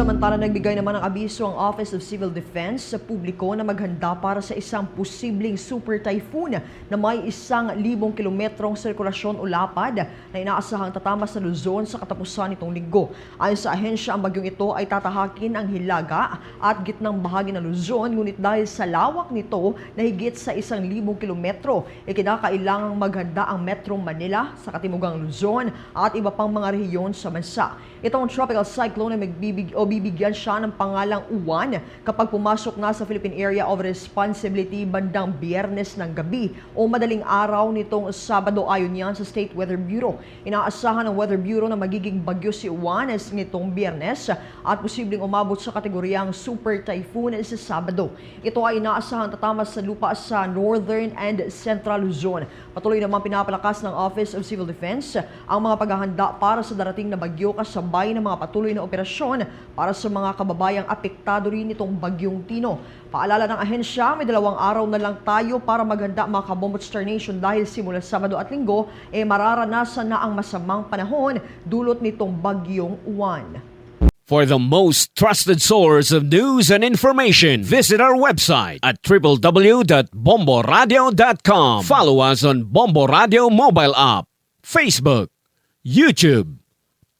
Samantala, nagbigay naman ng abiso ang Office of Civil Defense sa publiko na maghanda para sa isang posibleng super typhoon na may 1,000 kilometrong sirkulasyon o lapad na inaasahang tatama sa Luzon sa katapusan nitong linggo. Ayon sa ahensya, ang bagyong ito ay tatahakin ang hilaga at gitnang bahagi ng Luzon, ngunit dahil sa lawak nito na higit sa 1,000 kilometro, kinakailangang maghanda ang Metro Manila sa Katimugang Luzon at iba pang mga rehiyon sa bansa. Itong tropical cyclone ay bibigyan siya ng pangalang Uwan kapag pumasok na sa Philippine Area of Responsibility bandang Biyernes ng gabi o madaling araw nitong Sabado, ayon yan sa State Weather Bureau. Inaasahan ng Weather Bureau na magiging bagyo si Uwan nitong Biyernes at posibleng umabot sa kategoryang super typhoon sa Sabado. Ito ay inaasahan tatama sa lupa sa Northern and Central Luzon. Patuloy naman pinapalakas ng Office of Civil Defense ang mga paghahanda para sa darating na bagyo kasabay ng mga patuloy na operasyon para sa mga kababayang apektado rin nitong bagyong Tino. Paalala ng ahensya, may 2 araw na lang tayo para maghanda mga kabombot Star Nation dahil simula Sabado at Linggo mararanasan na ang masamang panahon dulot nitong bagyong Uwan. For the most trusted source of news and information, visit our website at www.bomboradio.com. Follow us on Bombo Radio mobile app, Facebook, YouTube,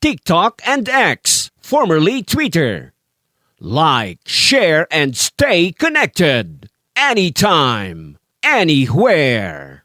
TikTok, and X, formerly Twitter. Like, share, and stay connected. Anytime, anywhere.